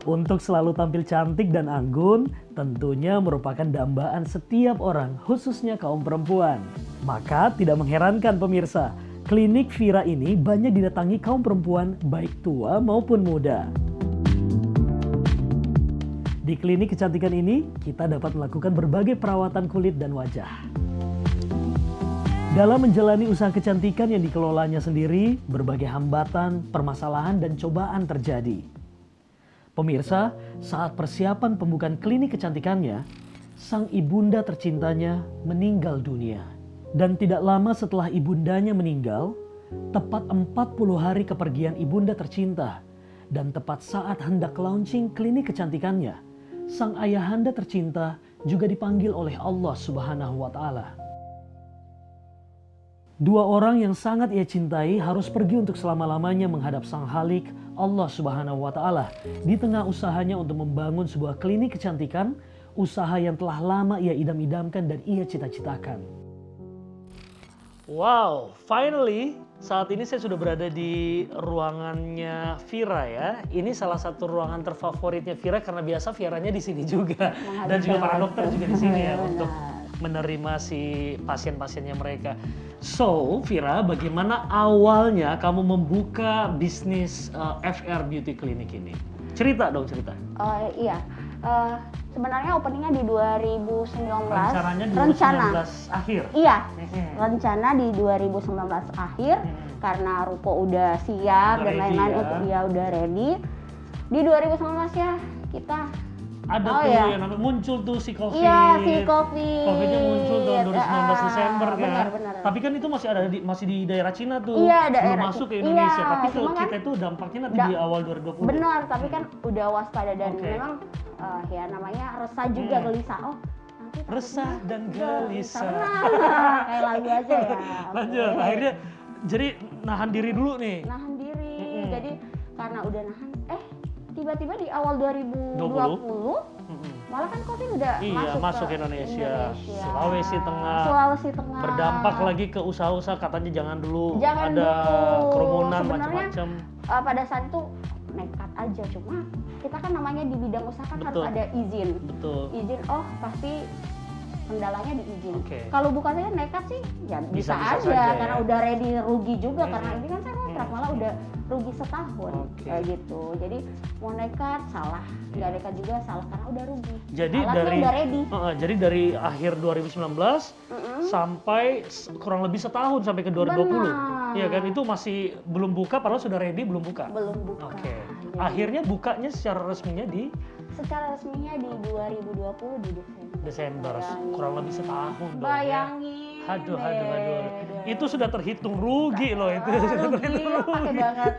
Untuk selalu tampil cantik dan anggun, tentunya merupakan dambaan setiap orang, khususnya kaum perempuan. Maka tidak mengherankan pemirsa, klinik Vira ini banyak didatangi kaum perempuan baik tua maupun muda. Di klinik kecantikan ini, kita dapat melakukan berbagai perawatan kulit dan wajah. Dalam menjalani usaha kecantikan yang dikelolanya sendiri, berbagai hambatan, permasalahan, dan cobaan terjadi. Pemirsa, saat persiapan pembukaan klinik kecantikannya, sang ibunda tercintanya meninggal dunia. Dan tidak lama setelah ibundanya meninggal, tepat 40 hari kepergian ibunda tercinta, dan tepat saat hendak launching klinik kecantikannya, sang ayahanda tercinta juga dipanggil oleh Allah Subhanahu wa Ta'ala. Dua orang yang sangat ia cintai harus pergi untuk selama-lamanya menghadap Sang Khalik Allah Subhanahu wa Ta'ala di tengah usahanya untuk membangun sebuah klinik kecantikan, usaha yang telah lama ia idam-idamkan dan ia cita-citakan. Wow, finally saat ini saya sudah berada di ruangannya Vira ya. Ini salah satu ruangan terfavoritnya Vira karena biasa Viranya di sini juga dan juga para dokter juga di sini ya untuk menerima si pasien-pasiennya mereka. So, Vira, bagaimana awalnya kamu membuka bisnis FR Beauty Clinic ini? Cerita dong, cerita. Iya, sebenarnya openingnya di 2019. Rencananya 2019 akhir? Iya, rencana di 2019 akhir karena ruko udah siap dan lain-lain ya. untuk dia udah ready. Di 2019 ya kita ada yang namanya muncul tuh si COVID. Iya, si COVID. COVID-nya muncul tahun 2019 Desember kan. Benar. Tapi kan itu masih di daerah Cina tuh. Iya, belum masuk ke Indonesia. Iya, tapi kalau kan, kita itu dampaknya nanti di awal 2020. Benar, tapi kan udah waspada dan memang ya namanya resah juga gelisah. Oh, nanti resah dan gelisah. Kayak lagu aja ya. Lanjut, akhirnya jadi nahan diri dulu nih. Nahan diri. Jadi karena udah nahan, tiba-tiba di awal 2020 malah kan COVID udah masuk ke Indonesia. Sulawesi Tengah. Berdampak lagi ke usaha-usaha, katanya jangan dulu ada kerumunan macam-macam. Pada saat itu nekat aja, cuma kita kan namanya di bidang usaha kan harus ada izin. Izin, pasti kendalanya di izin. Kalau bukannya nekat sih ya bisa aja karena udah ready, rugi juga karena ini kan saya kontrak malah udah rugi setahun kayak gitu. Jadi mau nekat salah, nggak nekat juga salah karena udah rugi. Jadi udah dari akhir 2019 sampai kurang lebih setahun sampai ke 2020. Iya kan, itu masih belum buka padahal sudah ready belum buka. Belum buka. Jadi, akhirnya bukanya secara resminya di 2020 di Desember. Kurang lebih setahun. Bayangin. Aduh. Itu sudah terhitung rugi loh itu. Rugi banget.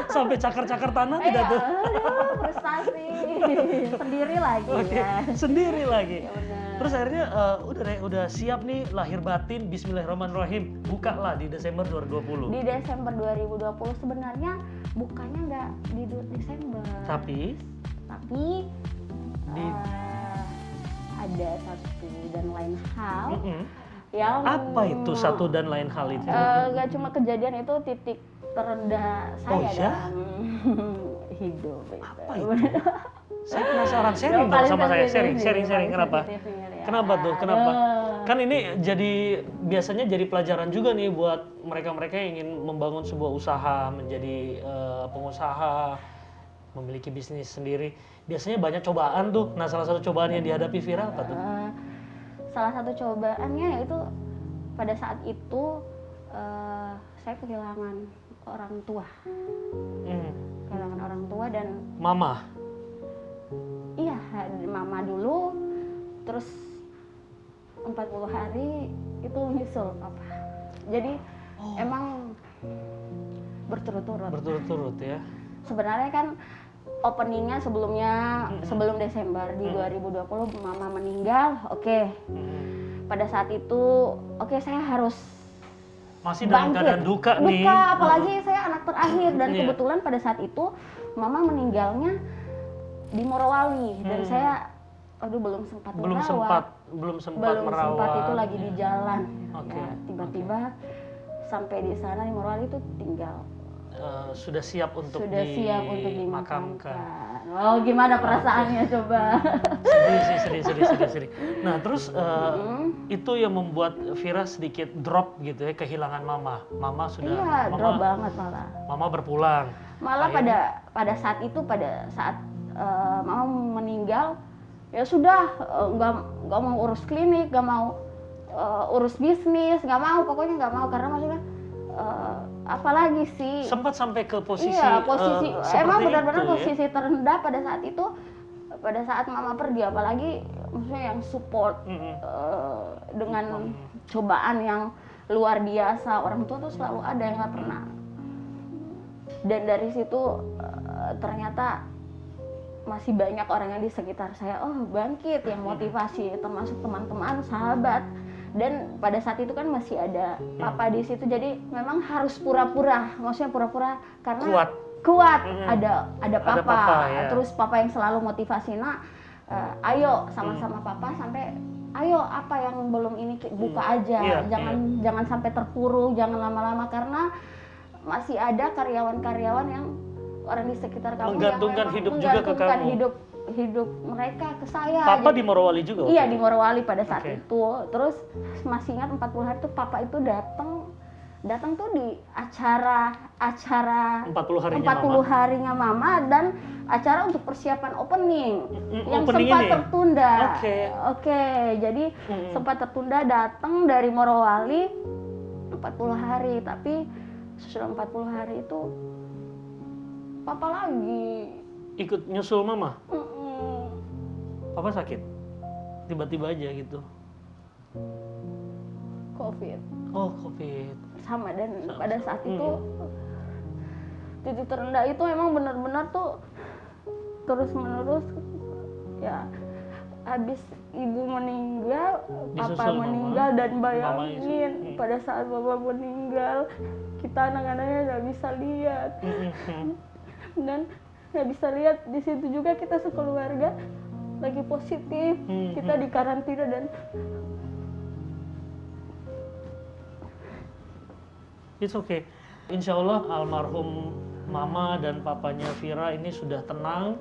Sampai cakar-cakar tanah tidak tuh. Frustasi. Sendiri lagi ya. Sendiri lagi. Ya, benar. Terus akhirnya udah siap nih lahir batin Bismillahirrahmanirrahim. Buka lah di Desember 2020. Di Desember 2020 sebenarnya bukanya nggak di Desember. Tapi ada satu dan lain hal yang apa itu satu dan lain hal itu? Gak cuma kejadian itu titik terendah saya dalam hidup. Apa itu? Saya penasaran, sharing dong sama saya. Sharing. Kenapa tuh? Kenapa? Kan ini biasanya jadi pelajaran juga nih buat mereka-mereka yang ingin membangun sebuah usaha, menjadi pengusaha, memiliki bisnis sendiri. Biasanya banyak cobaan tuh. Nah, salah satu cobaan yang dihadapi Vira apa tuh? Salah satu cobaannya yaitu pada saat itu saya kehilangan orang tua. Kehilangan orang tua dan Mama? Iya, mama dulu, terus 40 hari itu nyusul apa. Jadi emang berturut-turut. Berturut-turut ya? Sebenarnya kan openingnya sebelum Desember di 2020 mama meninggal, pada saat itu saya harus masih dalam keadaan duka nih. Apalagi saya anak terakhir dan kebetulan pada saat itu mama meninggalnya di Morowali dan saya belum sempat merawat. Belum sempat itu lagi di jalan. Tiba-tiba sampai di sana di Morowali itu tinggal sudah siap untuk dimakamkan. Oh, gimana perasaannya coba? Sedih. Nah, terus itu yang membuat Vira sedikit drop gitu ya, kehilangan mama. Mama sudah drop banget malah. Mama berpulang. Malah pada saat itu, pada saat mama meninggal, ya sudah nggak mau urus klinik, nggak mau urus bisnis, nggak mau, pokoknya nggak mau, karena maksudnya apalagi sih. Sempat sampai ke posisi emang benar-benar itu, posisi terendah pada saat itu, pada saat mama pergi, apalagi maksudnya yang support dengan cobaan yang luar biasa, orang tua tuh selalu ada, yang nggak pernah. Dan dari situ ternyata masih banyak orang yang di sekitar saya, bangkit, yang motivasi, termasuk teman-teman, sahabat. Dan pada saat itu kan masih ada papa di situ, jadi memang harus pura-pura, maksudnya pura-pura karena kuat. Ada papa ya. Terus papa yang selalu motivasi, ayo sama-sama papa, sampai ayo apa yang belum ini buka aja, jangan sampai terpuruk, jangan lama-lama, karena masih ada karyawan-karyawan yang orang di sekitar kamu menggantungkan hidup juga ke kamu. Hidup mereka ke saya. Papa di Morowali juga? Iya, di Morowali pada saat itu. Terus masih ingat 40 hari itu papa itu datang tuh di acara 40 harinya mama, dan acara untuk persiapan opening yang opening sempat ini tertunda. Oke. Jadi sempat tertunda, datang dari Morowali 40 hari, tapi sesudah 40 hari itu papa lagi ikut nyusul mama. Papa sakit tiba-tiba aja gitu. COVID. COVID. Sama, dan pada saat itu titik terendah itu emang benar-benar tuh terus-menerus ya. Habis ibu meninggal, papa meninggal, dan bayangin pada saat papa meninggal, kita anak-anaknya nggak bisa lihat. Dan nggak bisa lihat, di situ juga kita sekeluarga lagi positif, kita di karantina. Dan it's okay. Insya Allah almarhum mama dan papanya Vira ini sudah tenang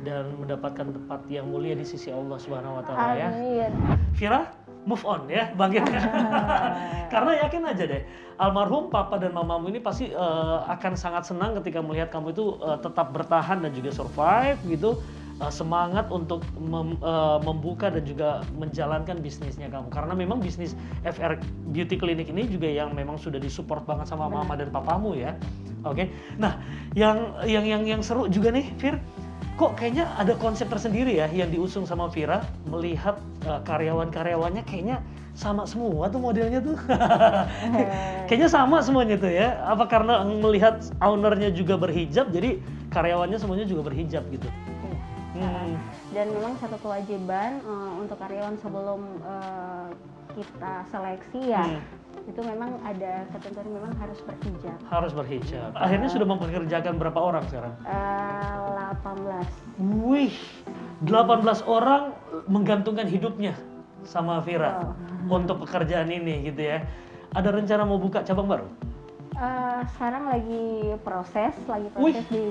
dan mendapatkan tempat yang mulia di sisi Allah Subhanahu wa Ta'ala ya. Vira, move on ya, bangkit. Karena yakin aja deh, almarhum papa dan mamamu ini pasti akan sangat senang ketika melihat kamu itu tetap bertahan dan juga survive gitu. Semangat untuk membuka dan juga menjalankan bisnisnya kamu, karena memang bisnis FR Beauty Clinic ini juga yang memang sudah disupport banget sama mama dan papamu ya. Oke. Nah, yang seru juga nih, Vir, kok kayaknya ada konsep tersendiri ya yang diusung sama Vira, melihat karyawan-karyawannya kayaknya sama semua tuh modelnya tuh. Kayaknya sama semuanya tuh ya. Apa karena melihat ownernya juga berhijab, jadi karyawannya semuanya juga berhijab gitu? Dan memang satu kewajiban untuk karyawan sebelum kita seleksi ya, itu memang ada ketentuan, memang harus berhijab. Harus berhijab. Akhirnya sudah mempekerjakan berapa orang sekarang? 18. Wih, 18 orang menggantungkan hidupnya sama Vira untuk pekerjaan ini gitu ya. Ada rencana mau buka cabang baru? Sekarang lagi proses di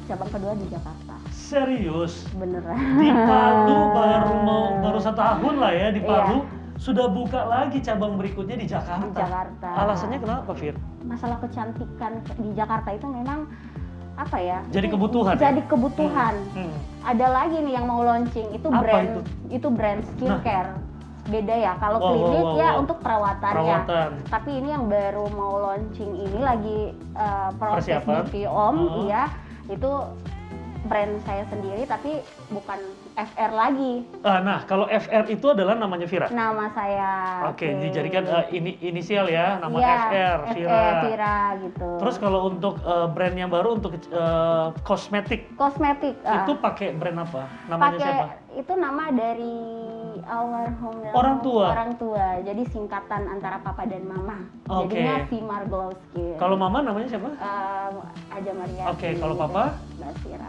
cabang kedua di Jakarta. Serius? Beneran. Di Palu baru 1 tahun lah ya di Palu. Sudah buka lagi cabang berikutnya di Jakarta. Di Jakarta. Alasannya kenapa, Vir? Masalah kecantikan di Jakarta itu memang apa ya? Jadi kebutuhan. Jadi kebutuhan. Ada lagi nih yang mau launching, itu brand skincare. Beda ya, kalau klinik ya untuk perawatannya. Tapi ini yang baru mau launching ini lagi proses di Om, iya. Itu brand saya sendiri, tapi bukan FR lagi. Nah, kalau FR itu adalah namanya Vira? Nama saya. Oke, dijadikan inisial ya, nama FR, Vira gitu. Terus kalau untuk brand yang baru, untuk kosmetik. Itu pakai brand apa? Namanya siapa? Itu nama dari almarhum orang tua. Jadi singkatan antara papa dan mama. Jadinya Vimar Glow Skin. Kalau mama namanya siapa? Aja Maria. Oke, kalau papa?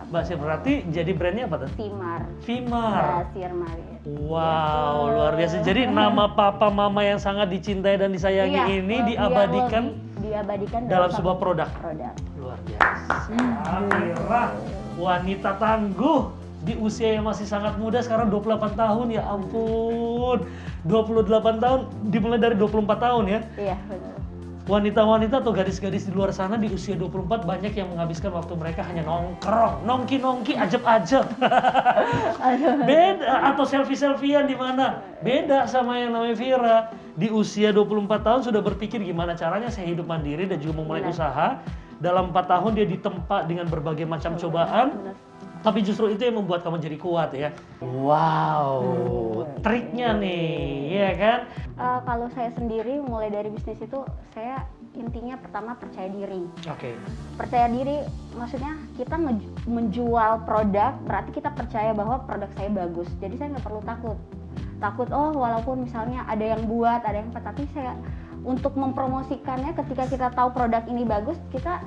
Basir. Berarti jadi brandnya apa tuh? Vimar. Basir Maria. Wow, luar biasa. Jadi nama papa mama yang sangat dicintai dan disayangi ini diabadikan dalam sebuah produk. Luar biasa. Vira. wanita tangguh di usia yang masih sangat muda, sekarang 28 tahun, ya ampun. 28 tahun, dimulai dari 24 tahun ya? Iya, benar. Wanita-wanita atau gadis-gadis di luar sana di usia 24 banyak yang menghabiskan waktu mereka hanya nongkrong, nongki-nongki, ajeb-ajeb. Beda, atau selfie-selfiean di mana? Beda sama yang namanya Vira. Di usia 24 tahun sudah berpikir gimana caranya saya hidup mandiri dan juga memulai usaha. Dalam 4 tahun dia ditempa dengan berbagai macam cobaan. Tapi justru itu yang membuat kamu jadi kuat ya. Wow, triknya nih, ya kan? Kalau saya sendiri mulai dari bisnis itu, saya intinya pertama percaya diri. Oke. Percaya diri, maksudnya kita menjual produk, berarti kita percaya bahwa produk saya bagus. Jadi saya nggak perlu takut. Oh walaupun misalnya ada yang buat, ada yang tapi saya untuk mempromosikannya ketika kita tahu produk ini bagus, kita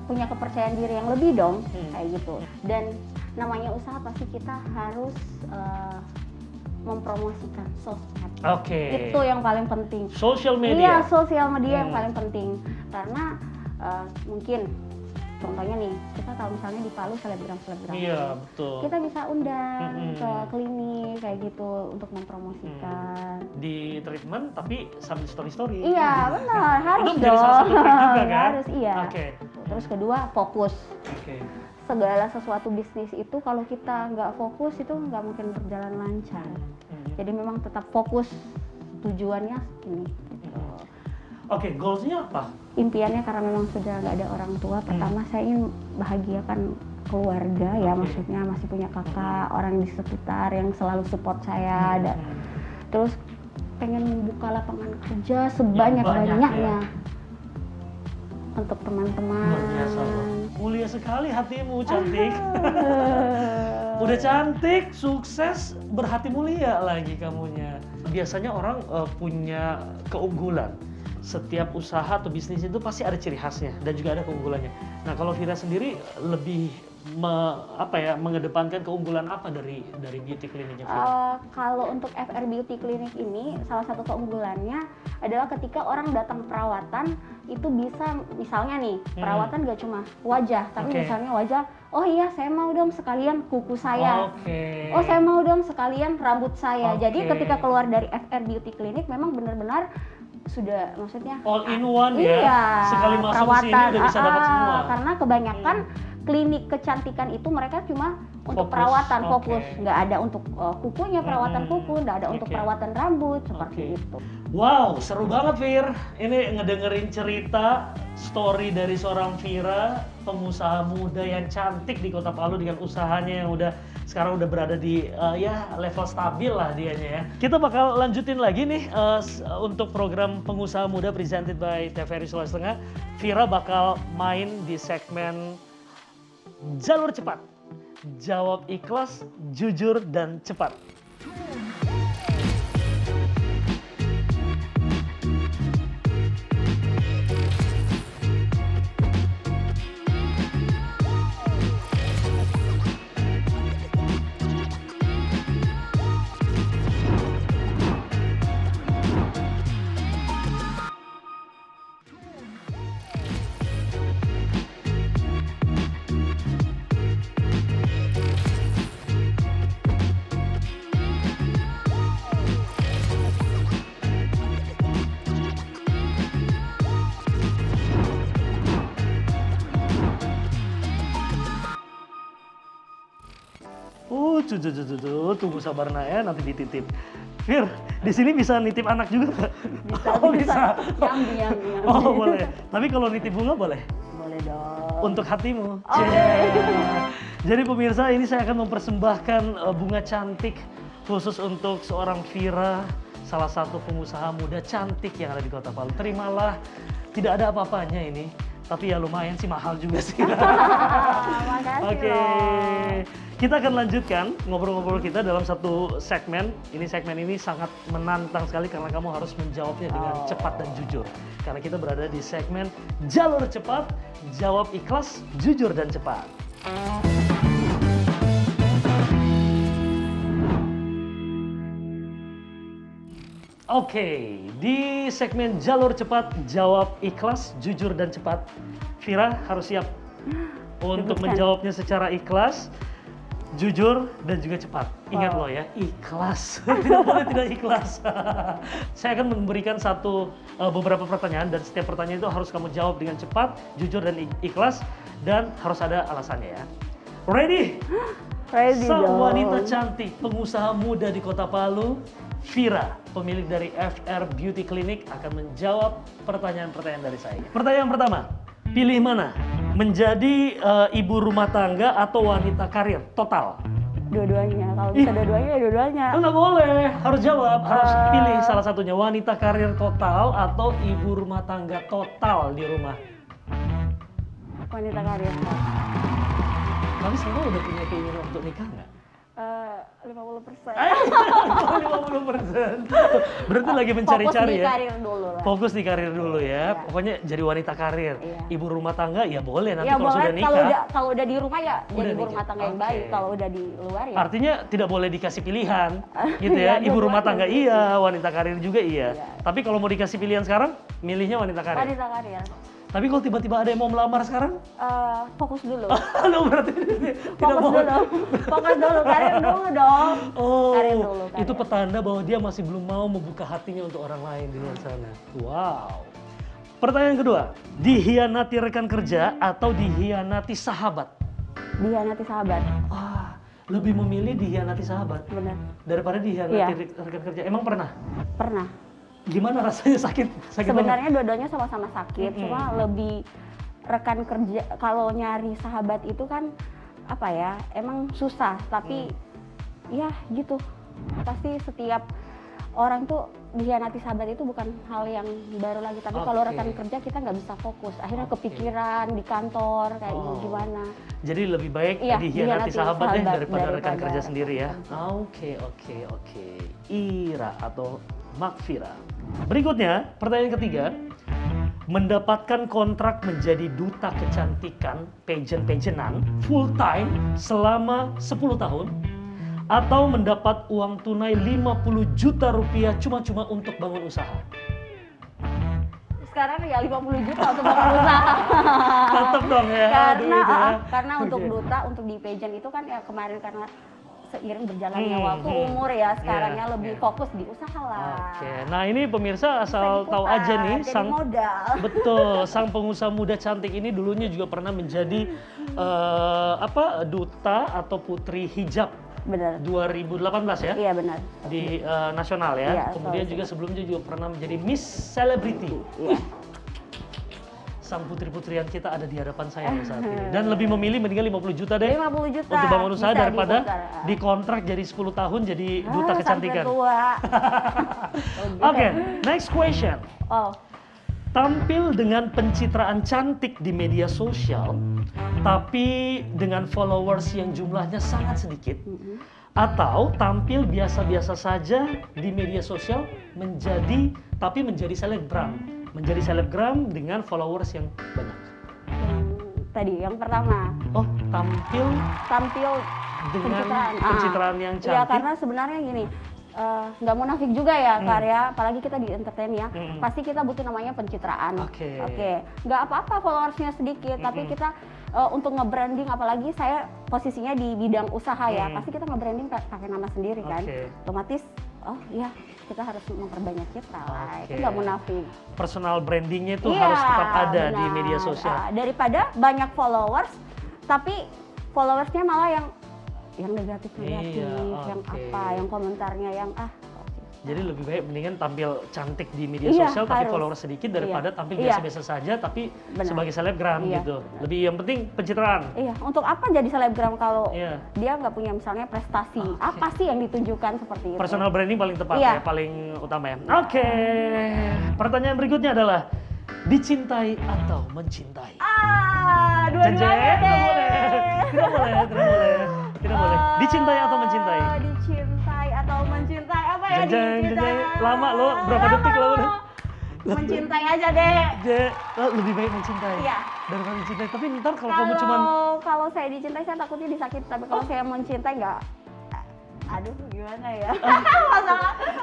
punya kepercayaan diri yang lebih dong, kayak gitu. Dan namanya usaha pasti kita harus mempromosikan sosmed. Oke. Itu yang paling penting. Social media. Iya, sosial media yang paling penting. Karena mungkin contohnya nih, kita tahu misalnya di Palu selebgram. Iya, betul. Kita bisa undang ke klinik kayak gitu untuk mempromosikan. Di treatment tapi sambil story-story. Iya, benar, harus itu dong. menjadi salah satu trik juga kan? Harus, iya. Oke. Terus kedua, fokus. Oke. Segala sesuatu bisnis itu kalau kita nggak fokus itu nggak mungkin berjalan lancar. Jadi memang tetap fokus, tujuannya ini. Gitu. Oke, goalsnya apa? Impiannya karena memang sudah nggak ada orang tua. Pertama saya ingin bahagiakan keluarga ya, maksudnya masih punya kakak, orang di sekitar yang selalu support saya. Terus pengen membuka lapangan kerja sebanyak-banyaknya ya. Untuk teman-teman. Luar biasa loh. Mulia sekali hatimu, cantik. Udah cantik, sukses, berhati mulia lagi kamunya. Biasanya orang punya keunggulan. Setiap usaha atau bisnis itu pasti ada ciri khasnya dan juga ada keunggulannya. Nah, kalau Vira sendiri lebih mengedepankan keunggulan apa dari beauty kliniknya Vira? Kalau untuk FR Beauty Clinic ini salah satu keunggulannya adalah ketika orang datang perawatan itu bisa misalnya nih perawatan gak cuma wajah tapi misalnya wajah, oh iya saya mau dong sekalian kuku saya, oh saya mau dong sekalian rambut saya. Jadi ketika keluar dari FR Beauty Clinic memang benar-benar sudah, maksudnya all in one iya, ya, sekali masuk ke sini udah bisa dapat semua. Karena kebanyakan klinik kecantikan itu mereka cuma untuk perawatan fokus, nggak ada untuk kukunya, perawatan kuku, nggak ada untuk perawatan rambut seperti itu. Wow, seru banget Vir. Ini ngedengerin cerita story dari seorang Vira, pengusaha muda yang cantik di Kota Palu dengan usahanya yang sekarang udah berada di level stabil lah dianya ya. Kita bakal lanjutin lagi nih untuk program pengusaha muda presented by TVRI Sulawesi Tengah. Vira bakal main di segmen jalur cepat. Jawab ikhlas, jujur, dan cepat. Tunggu sabar ya, nanti dititip. Vir, di sini bisa nitip anak juga nggak? Bisa, oh, bisa. Yang. Oh boleh. Tapi kalau nitip bunga boleh? Boleh dong. Untuk hatimu. Okay. Jadi pemirsa, ini saya akan mempersembahkan bunga cantik khusus untuk seorang Vira, salah satu pengusaha muda cantik yang ada di Kota Palu. Terimalah, tidak ada apa-apanya ini. Tapi ya lumayan sih, mahal juga sih. Makasih Oke. Kita akan lanjutkan ngobrol-ngobrol kita dalam satu segmen. Segmen ini sangat menantang sekali karena kamu harus menjawabnya dengan cepat dan jujur. Karena kita berada di segmen jalur cepat, jawab ikhlas, jujur dan cepat. Oke, di segmen jalur cepat, jawab ikhlas, jujur dan cepat, Vira harus siap. untuk menjawabnya secara ikhlas, jujur, dan juga cepat. Ingat loh ya, ikhlas. Tidak boleh tidak ikhlas. Saya akan memberikan beberapa pertanyaan, dan setiap pertanyaan itu harus kamu jawab dengan cepat, jujur, dan ikhlas, dan harus ada alasannya ya. Ready? Ready Sang dong. wanita cantik, pengusaha muda di Kota Palu, Vira, pemilik dari FR Beauty Clinic, akan menjawab pertanyaan-pertanyaan dari saya. Pertanyaan pertama, pilih mana? Menjadi ibu rumah tangga atau wanita karir total? Dua-duanya. Kalau bisa dua-duanya, ya dua-duanya. Nggak boleh, harus jawab, harus pilih salah satunya. Wanita karir total atau ibu rumah tangga total di rumah? Wanita karir. Tapi semua udah punya keinginan untuk nikah nggak? 50%. 50%. Berarti lagi mencari-cari ya? Fokus di karir dulu lah. Fokus di karir dulu ya. Iya. Pokoknya jadi wanita karir. Iya. Ibu rumah tangga ya boleh nanti Ya kalau boleh, sudah nikah. kalau udah di rumah ya Udah jadi ibu nikah. rumah tangga yang Oke. baik. Kalau udah di luar ya. Artinya tidak boleh dikasih pilihan gitu Iya, ya. Ibu rumah dua-duanya. tangga iya, wanita karir juga iya. Iya. Tapi kalau mau dikasih pilihan sekarang, milihnya wanita karir. Wanita karir. Tapi kalau tiba-tiba ada yang mau melamar sekarang? Fokus dulu. Lo berarti tidak Fokus mau. dulu. Fokus dulu, karir dulu dong. Oh, Karir dulu, karir. itu petanda bahwa dia masih belum mau membuka hatinya untuk orang lain di luar sana. Wow. Pertanyaan kedua, dihianati rekan kerja atau dihianati sahabat? Dihianati sahabat. Ah, lebih memilih dihianati sahabat Benar. daripada dihianati Iya. rekan kerja. Emang pernah? Pernah. Gimana rasanya sakit? Sakit Sebenarnya dua-duanya sama-sama sakit, Mm-mm. cuma lebih rekan kerja kalau nyari sahabat itu kan apa ya, emang susah, tapi ya gitu. Pasti setiap orang tuh dihianati sahabat itu bukan hal yang baru lagi, tapi kalau Oke. rekan kerja kita nggak bisa fokus, akhirnya Oke. kepikiran di kantor kayak Oh. gimana. Jadi lebih baik Iya, dihianati sahabat deh daripada rekan daripada kerja sendiri ya. rekan Oke. Ira atau Makfira. Berikutnya, pertanyaan ketiga. Mendapatkan kontrak menjadi duta kecantikan pageant-pageantan full time selama 10 tahun atau mendapat uang tunai 50 juta rupiah cuma-cuma untuk bangun usaha? Sekarang ya 50 juta untuk bangun usaha. Tetap dong ya. duit ya. Karena untuk Oke. duta, untuk di pageant itu kan ya kemarin karena seiring berjalannya waktu, Hmm. umur ya, sekarangnya Iya, lebih iya. fokus di usaha lah. Oke, nah ini pemirsa Bisa asal tahu diputar, aja nih, jadi modal. betul, sang pengusaha muda cantik ini dulunya juga pernah menjadi duta atau putri hijab Benar. 2018 ya Iya benar. di nasional ya. Iya, Kemudian Sulawesi. juga sebelumnya juga pernah menjadi Miss Celebrity. Iya. Sang putri-putrian kita ada di hadapan saya loh saat ini. Dan lebih memilih mendingan 50 juta deh 50 juta. untuk bangun usaha bisa daripada dibongkar. dikontrak jadi 10 tahun jadi duta Sampai kecantikan. tua. Oke, next question. Oh, Tampil dengan pencitraan cantik di media sosial, tapi dengan followers yang jumlahnya sangat sedikit, atau tampil biasa-biasa saja di media sosial tapi menjadi selebgram dengan followers yang banyak. tadi yang pertama. Oh, tampil Tampil dengan pencitraan. pencitraan yang Iya, cantik. karena sebenarnya gini, nggak munafik juga ya karya, apalagi kita di entertain ya, pasti kita butuh namanya pencitraan. Oke. Nggak apa-apa followersnya sedikit, tapi kita untuk nge-branding, apalagi saya posisinya di bidang usaha ya, pasti kita nge-branding pakai nama sendiri kan, Oke. otomatis oh iya kita harus memperbanyak citra lah, Oke. itu nggak munafik. Personal brandingnya itu Iya, harus tetap ada di benar. media sosial. Daripada banyak followers, tapi followersnya malah yang negatif, Iya, yang oke. apa, yang komentarnya yang Jadi lebih baik mendingan tampil cantik di media Iya, sosial tapi harus. followers sedikit daripada tampil Iya. biasa-biasa saja tapi Benar. sebagai selebgram Iya, gitu. benar. Lebih yang penting pencitraan. Iya, untuk apa jadi selebgram kalau Iya. dia nggak punya misalnya prestasi? Oke. Apa sih yang ditunjukkan seperti itu? Personal branding paling tepat Iya. ya, paling utama ya. Oke. Pertanyaan berikutnya adalah dicintai atau mencintai? Dua-duanya deh. Tidak boleh. Dicintai atau mencintai? Dicintai atau mencintai, apa ya? Jeng, Dicintai. lama lo, berapa detik lo udah? Mencintai aja deh. Lebih baik mencintai Iya. daripada mencintai. Tapi ntar kalau kamu cuman Kalau saya dicintai saya takutnya disakiti, tapi kalau saya mencintai nggak, aduh gimana ya?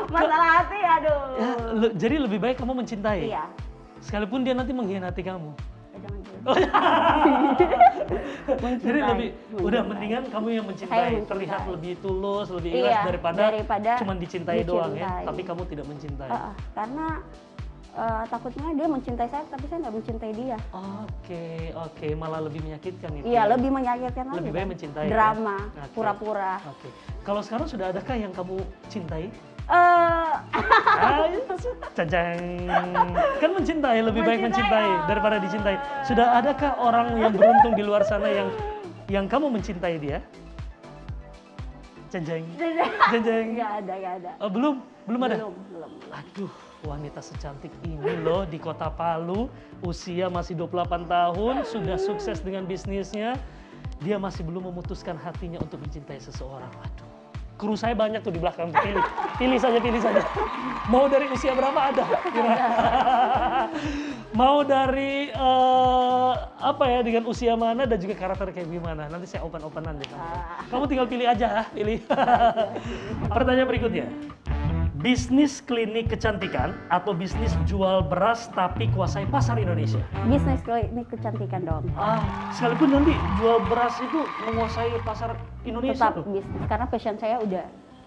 masalah hati, aduh. ya, jadi lebih baik kamu mencintai. Iya. Sekalipun dia nanti mengkhianati kamu. Jangan gitu. Jadi lebih udah mendingan kamu yang mencintai, terlihat lebih tulus, lebih ikhlas daripada cuma dicintai doang ya, tapi kamu tidak mencintai. Karena takutnya dia mencintai saya tapi saya nggak mencintai dia. Oke, malah lebih menyakitkan itu. Iya, lebih menyakitkan lagi. Lebih baik mencintai. Drama, pura-pura. Oke. Kalau sekarang sudah adakah yang kamu cintai? Cacang. Kan mencintai, lebih baik mencintai daripada dicintai. Sudah adakah orang yang beruntung di luar sana yang kamu mencintai dia? Cacang. Nggak ada. Oh, belum ada? Belum. Aduh, wanita secantik ini loh di Kota Palu, usia masih 28 tahun, sudah sukses dengan bisnisnya, dia masih belum memutuskan hatinya untuk mencintai seseorang. Aduh, kru saya banyak tuh di belakang, pilih saja. Mau dari usia berapa ada? Mau dari dengan usia mana dan juga karakter kayak gimana? Nanti saya open-openan deh. Kamu tinggal pilih aja, pilih. Pertanyaan berikutnya. Bisnis klinik kecantikan atau bisnis jual beras tapi kuasai pasar Indonesia? Bisnis klinik kecantikan dong. Sekalipun nanti jual beras itu menguasai pasar Indonesia. Tetap bisnis, karena passion saya udah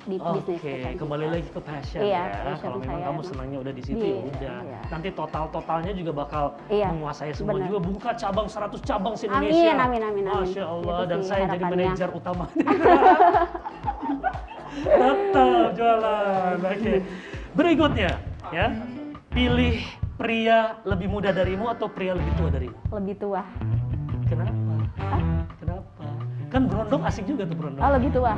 di bisnis kecantikan. Kembali lagi ke passion ya. Kalau memang kamu senangnya udah di situ ya udah. Nanti totalnya juga bakal menguasai semua. Bener. Juga buka cabang 100 cabang di Indonesia. Amin. Masya Allah, dan saya jadi manajer utama. Tetap jualan. Oke. Berikutnya ya, pilih pria lebih muda darimu atau pria lebih tua darimu? Lebih tua. Kenapa? Kan berondong asik juga tuh berondong. Lebih tua.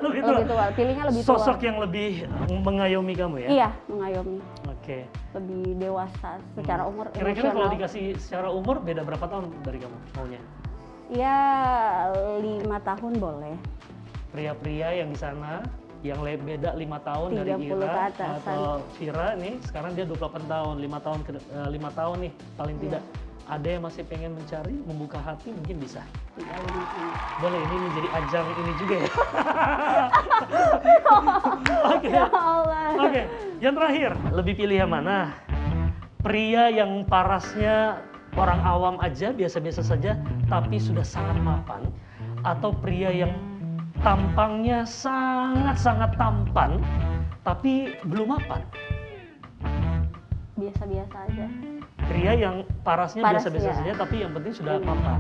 lebih tua. Pilihnya lebih tua. Sosok yang lebih mengayomi kamu ya? Iya, mengayomi. Oke. Lebih dewasa secara umur. Kira-kira kalau dikasih secara umur beda berapa tahun dari kamu maunya? Ya 5 tahun boleh. Pria-pria yang di sana yang beda 5 tahun dari Ira atau Vira nih, sekarang dia 28 tahun, 5 tahun nih paling tidak. Ada yang masih pengen mencari, membuka hati, mungkin bisa. Boleh, ini menjadi ajang ini juga ya. Oke. Yang terakhir, lebih pilih yang mana? Pria yang parasnya orang awam aja, biasa-biasa saja, tapi sudah sangat mapan, atau pria yang tampangnya sangat-sangat tampan, tapi belum mapan? Biasa-biasa aja. Pria yang parasnya biasa-biasa saja, tapi yang penting sudah mapan.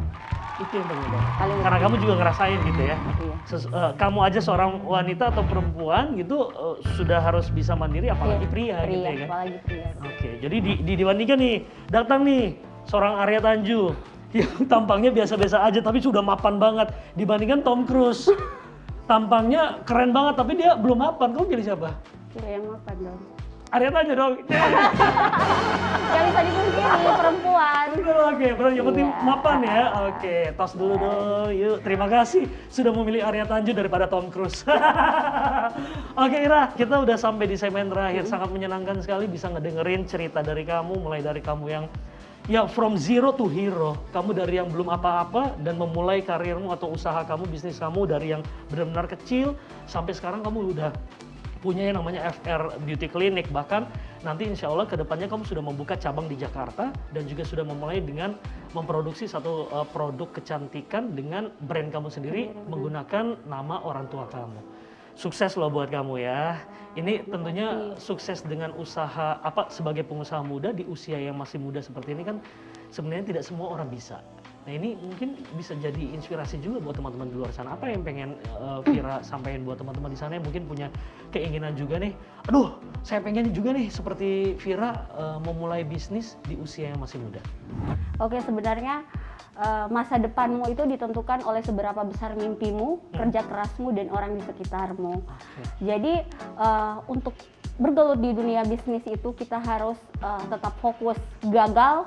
Itu yang penting banget. Karena kamu juga ngerasain gitu ya. Kamu aja seorang wanita atau perempuan gitu sudah harus bisa mandiri, apalagi pria gitu ya kan. Apalagi pria. Oke, jadi dibandingkan nih, datang nih seorang Arya Tanju yang tampangnya biasa-biasa aja tapi sudah mapan banget, dibandingkan Tom Cruise. Tampangnya keren banget tapi dia belum mapan. Kamu pilih siapa? Pilih yang mapan dong. Arya Tanju dong. Gak bisa dipungkiri, perempuan. Oke, yang penting mapan ya. Oke, tos dulu dong. Yuk, terima kasih sudah memilih Arya Tanju daripada Tom Cruise. Oke Ira, kita udah sampai di segmen terakhir. Sangat menyenangkan sekali bisa ngedengerin cerita dari kamu, mulai dari kamu yang from zero to hero. Kamu dari yang belum apa-apa dan memulai karirmu atau usaha kamu, bisnis kamu dari yang benar-benar kecil sampai sekarang kamu udah punya yang namanya FR Beauty Clinic. Bahkan nanti insya Allah kedepannya kamu sudah membuka cabang di Jakarta dan juga sudah memulai dengan memproduksi satu produk kecantikan dengan brand kamu sendiri menggunakan nama orang tua kamu. Sukses loh buat kamu ya. Ini tentunya sukses dengan usaha sebagai pengusaha muda di usia yang masih muda seperti ini kan sebenarnya tidak semua orang bisa. Nah ini mungkin bisa jadi inspirasi juga buat teman-teman di luar sana. Apa yang pengen Vira sampaikan buat teman-teman di sana yang mungkin punya keinginan juga nih, aduh saya pengen juga nih seperti Vira memulai bisnis di usia yang masih muda. Oke, sebenarnya masa depanmu itu ditentukan oleh seberapa besar mimpimu, kerja kerasmu, dan orang di sekitarmu. Jadi untuk bergelut di dunia bisnis itu kita harus tetap fokus. Gagal,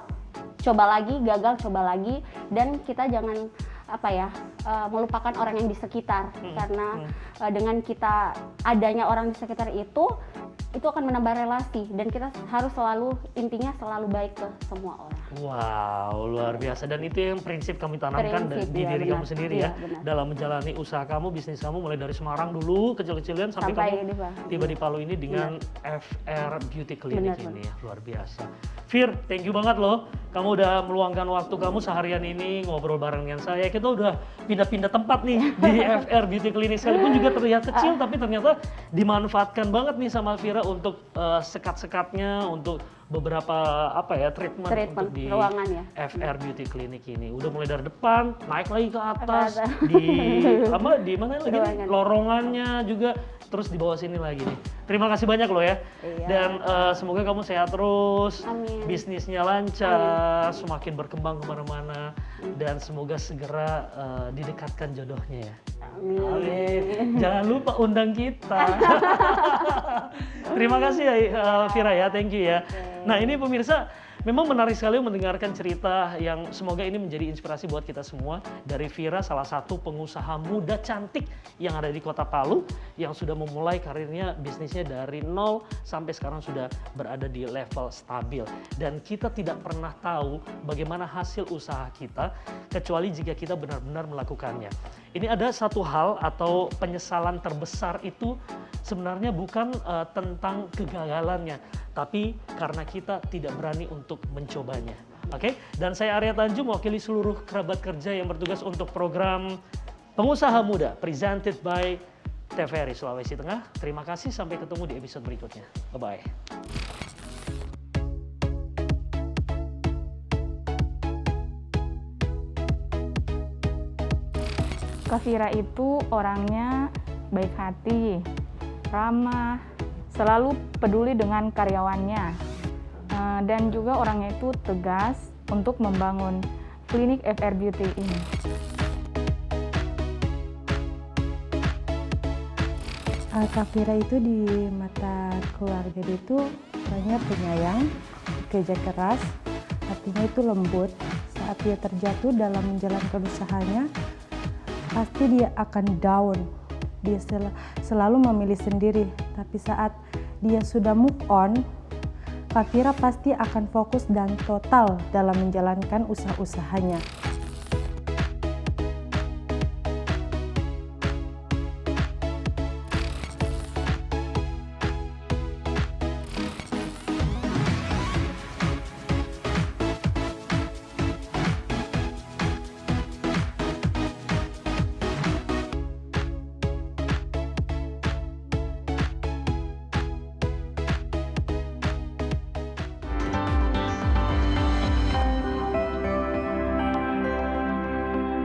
coba lagi, gagal, coba lagi, dan kita jangan melupakan orang yang di sekitar. Karena dengan kita adanya orang di sekitar itu akan menambah relasi, dan kita harus selalu intinya selalu baik ke semua orang. Wow, luar biasa. Dan itu yang prinsip kami tanamkan di diri kamu sendiri ya, dalam menjalani usaha kamu, bisnis kamu mulai dari Semarang dulu, kecil-kecilan sampai kamu tiba di Palu ini dengan FR Beauty Clinic ini ya, luar biasa. Fir, thank you banget loh. Kamu udah meluangkan waktu kamu seharian ini ngobrol bareng dengan saya. Kita udah pindah-pindah tempat nih di FR Beauty Clinic, sekalipun juga terlihat kecil, tapi ternyata dimanfaatkan banget nih sama Fira untuk sekat-sekatnya, untuk beberapa treatment untuk di ruangan ya. FR Beauty Clinic ini. Udah mulai dari depan, naik lagi ke atas, di mana lagi nih? Lorongannya juga, terus di bawah sini lagi nih. Terima kasih banyak loh ya. Iya. Dan semoga kamu sehat terus, amin. Bisnisnya lancar, amin. Semakin berkembang kemana-mana, dan semoga segera didekatkan jodohnya ya. Amin. Amin. Jangan lupa undang kita. Terima kasih ya Fira ya, thank you ya. Nah ini pemirsa, memang menarik sekali mendengarkan cerita yang semoga ini menjadi inspirasi buat kita semua. Dari Fira, salah satu pengusaha muda cantik yang ada di Kota Palu, yang sudah memulai karirnya, bisnisnya dari nol sampai sekarang sudah berada di level stabil. Dan kita tidak pernah tahu bagaimana hasil usaha kita, kecuali jika kita benar-benar melakukannya. Ini ada satu hal atau penyesalan terbesar itu sebenarnya bukan tentang kegagalannya, tapi karena kita tidak berani untuk mencobanya. Oke? Dan saya Arya Tanjung, mewakili seluruh kerabat kerja yang bertugas untuk program Pengusaha Muda presented by TVRI Sulawesi Tengah. Terima kasih, sampai ketemu di episode berikutnya. Bye-bye. Kak Fira itu orangnya baik hati, ramah, selalu peduli dengan karyawannya, dan juga orangnya itu tegas untuk membangun klinik FR Beauty ini. Kak Fira itu di mata keluarga dia itu orangnya penyayang, kerja keras, hatinya itu lembut. Saat dia terjatuh dalam menjalankan usahanya, pasti dia akan down. Dia selalu memilih sendiri, tapi saat dia sudah move on, Kak Fira pasti akan fokus dan total dalam menjalankan usaha-usahanya.